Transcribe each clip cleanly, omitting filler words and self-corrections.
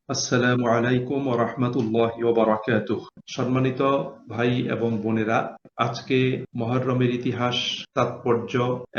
আসসালামু আলাইকুম ওয়া রাহমাতুল্লাহি ওয়া বারাকাতুহু। সম্মানিত ভাই এবং বোনেরা, আজকে মুহররমের ইতিহাস, তাৎপর্য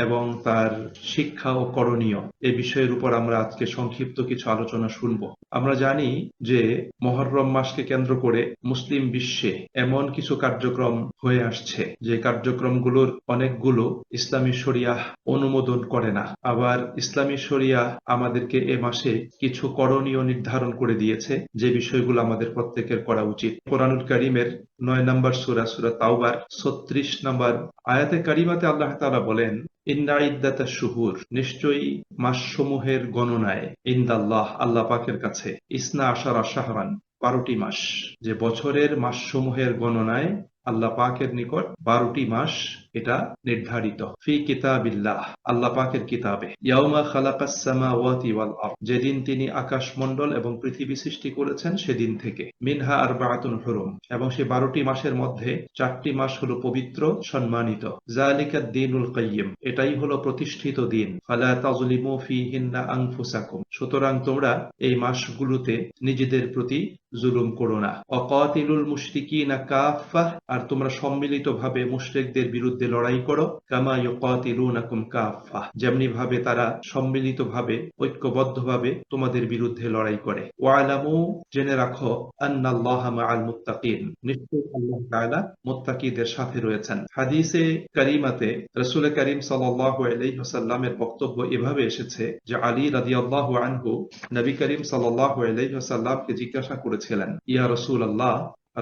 এবং তার শিক্ষা ও করণীয় এই বিষয়ের উপর আমরা আজকে সংক্ষিপ্ত কিছু আলোচনা শুনব। আমরা জানি যে মুহররম মাসকে কেন্দ্র করে মুসলিম বিশ্বে এমন কিছু কার্যক্রম হয়ে আসছে যে কার্যক্রমগুলোর অনেকগুলো ইসলামী শরিয়াহ অনুমোদন করে না। আবার ইসলামী শরিয়াহ আমাদেরকে এ মাসে কিছু করণীয় নির্ধারণ করে দিয়েছে যে বিষয়গুলো আমাদের প্রত্যেকের করা উচিত। কোরআনুল কারীমের ৯ নম্বর সূরা সূরা তাওবার ৩৬ নম্বর আয়াতে কারিমাতে আল্লাহ তাআলা বলেন, ইন্না ইদ্দাতাশ শুহুর, নিশ্চয়ই মাসসমূহের গণনায়, ইনদাল্লাহ, আল্লাহ পাকের কাছে, ইসনা আশারা শাহরান, ১২টি মাস, যে বছরের মাসসমূহের গণনায় আল্লাহ পাকের নিকট ১২টি মাস এটা নির্ধারিত। ফি কিতাবিল্লাহ, আল্লাহ পাকের কিতাবে। ইয়াউমা খালাকাস সামাওয়াতি ওয়াল আরদ, যেদিন তিনি আকাশমণ্ডল এবং পৃথিবী সৃষ্টি করেছেন সেদিন থেকে। মিনহা আরবাআতুন হুরুম, এবং সেই ১২টি মাসের মধ্যে ৪টি মাস হলো পবিত্র, সম্মানিত। যালিকাদ দীনুল কাইয়্যিম, এটাই হলো প্রতিষ্ঠিত দিন। ফালা তাযলিমু ফীহিন্না আনফুসাকুম, সুতরাং তোমরা এই মাসগুলোতে নিজেদের প্রতি জুলুম করো না। অকাতিলুল মুশরিকিনা কাফাহ, আর তোমরা সম্মিলিতভাবে মুশরিকদের বিরুদ্ধে লড়াই করো। কামা ইউকাতিলুনাকুম কাফাহ, যেমনি ভাবে তারা সম্মিলিতভাবে ঐক্যবদ্ধভাবে তোমাদের বিরুদ্ধে লড়াই করে। ওয়ালামু, জেনে রাখো, আন্নাল্লাহা মাআল মুত্তাকিন, নিশ্চয়ই আল্লাহ তাআলা মুত্তাকিদের সাথে রয়েছেন। হাদিসে কারিমাতে রাসূল করিম সাল্লাল্লাহু আলাইহি ওয়াসাল্লামের বক্তব্য এভাবে এসেছে যে আলী রাদিয়াল্লাহু আনহু নবী করিম সাল্লাল্লাহু আলাইহি ওয়াসাল্লামকে জিজ্ঞাসা করেছিলেন, ইয়া রাসূলুল্লাহ,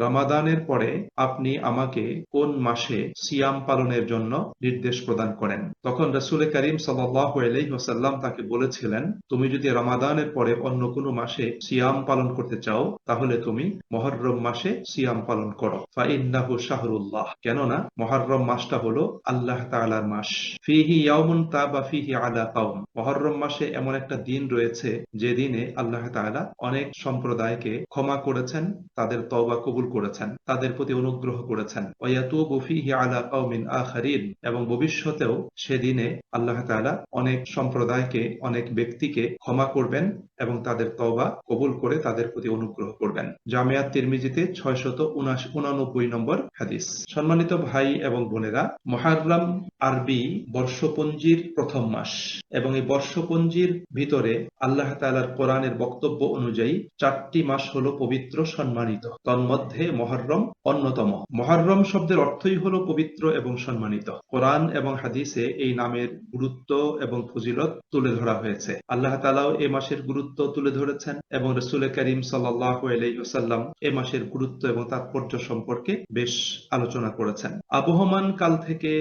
রমাদানের পরে আপনি আমাকে কোন মাসে সিয়াম পালনের জন্য নির্দেশ প্রদান করেন? তখন রাসূল করিম সাল্লাল্লাহু আলাইহি ওয়াসাল্লাম তাকে বলেছিলেন, তুমি যদি রমাদানের পরে অন্য কোনো মাসে সিয়াম পালন করতে চাও তাহলে তুমি মুহররম মাসে সিয়াম পালন করো। ফাইন্নাহু শাহরুল্লাহ, কেননা মুহররম মাসটা হলো আল্লাহ তাআলার মাস। ফিহি ইয়াউমুন তাবা ফিহি আলা কওম, মুহররম মাসে এমন একটা দিন রয়েছে যে দিনে আল্লাহ তাআলা অনেক সম্প্রদায়কে ক্ষমা করেছেন, তাদের তওবা কবুল করেছেন, তাদের প্রতি অনুগ্রহ করেছেন। ওয়ায়াতুবু ফীহি আলা কওমিন আখারিন, এবং ভবিষ্যতেও সেদিনে আল্লাহ তাআলা অনেক সম্প্রদায়কে, অনেক ব্যক্তিকে ক্ষমা করবেন এবং তাদের তওবা কবুল করে তাদের প্রতি অনুগ্রহ করবেন। জামিয়া তিরমিজিতে ৬৮৯ নম্বর হাদিস। সম্মানিত ভাই এবং বোনেরা, মুহররম আরবি বর্ষপঞ্জির প্রথম মাস, এবং এই বর্ষপঞ্জির ভিতরে আল্লাহ তাআলার কোরআনের বক্তব্য অনুযায়ী ৪টি মাস হলো পবিত্র, সম্মানিত। তন্মধ্যে মুহররম অন্যতম। মুহররম শব্দের অর্থই হলো পবিত্র এবং সম্মানিত। কোরআন এবং হাদিসে এই নামের গুরুত্ব এবং ফজিলত তুলে ধরা হয়েছে। আল্লাহ তাআলাও এই মাসের গুরুত্ব তুলে ধরেছেন এবং রাসূল করিম সাল্লাল্লাহু আলাইহি ওয়াসাল্লাম এই মাসের গুরুত্ব এবং তাৎপর্য সম্পর্কে বেশ আলোচনা করেছেন। আবহমান কাল থেকে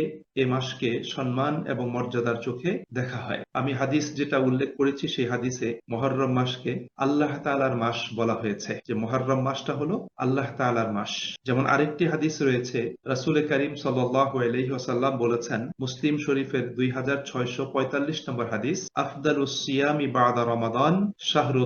এ মাসকে সম্মান এবং মর্যাদার চোখে দেখা হয়। আমি হাদিস যেটা উল্লেখ করেছি সেই হাদিসে মুহররম মাসকে আল্লাহ তাআলার মাস বলা হয়েছে, যে মুহররম মাসটা হলো আল্লাহ তাআলার মাস। যেমন আরেকটি হাদিস রয়েছে, রাসূল করিম সাল্লাল্লাহু আলাইহি ওয়াসাল্লাম বলেছেন, মুসলিম শরীফের ২৬৪৫ নম্বর হাদিস, আফদালুস সিয়ামি বা'দা রমাদান শাহরু,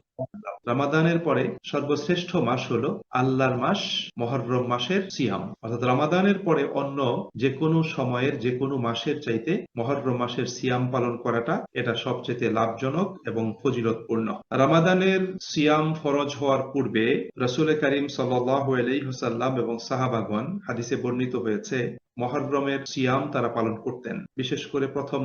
রমাদানের পরে সর্বশ্রেষ্ঠ মাস হলো আল্লাহর মাস মুহররম মাসের সিয়াম। অর্থাৎ রমাদানের পরে অন্য যে কোনো সময়ের যে কোনো মাসের চাইতে মুহররম মাসের সিয়াম পালন করাটা এটা সবচেয়ে লাভজনক এবং ফজিলতপূর্ণ। রমাদানের সিয়াম ফরজ হওয়ার পূর্বে রাসূল করিম সাল্লাল্লাহু আলাইহি ওয়াসাল্লাম এবং সাহাবাগণ, হাদিসে বর্ণিত হয়েছে, মুহররমের সিয়াম তারা পালন করতেন। বিশেষ করে প্রথম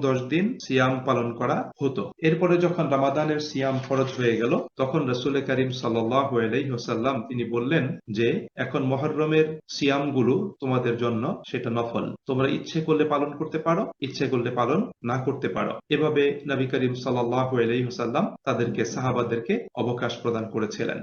10 দিন সিয়াম পালন করা হতো। এরপরে যখন রমাদানের সিয়াম ফরজ হয়ে গেল তখন রাসূল করিম সাল্লাল্লাহু আলাইহি ওয়াসাল্লাম তিনি বললেন যে এখন মুহররমের সিয়ামগুলো তোমাদের জন্য সেটা নফল, তোমরা ইচ্ছে করলে পালন করতে পারো, ইচ্ছে করলে পালন না করতে পারো। এভাবে নবী করিম সাল্লাল্লাহু আলাইহি ওয়াসাল্লাম তাদেরকে, সাহাবাদেরকে অবকাশ প্রদান করেছিলেন।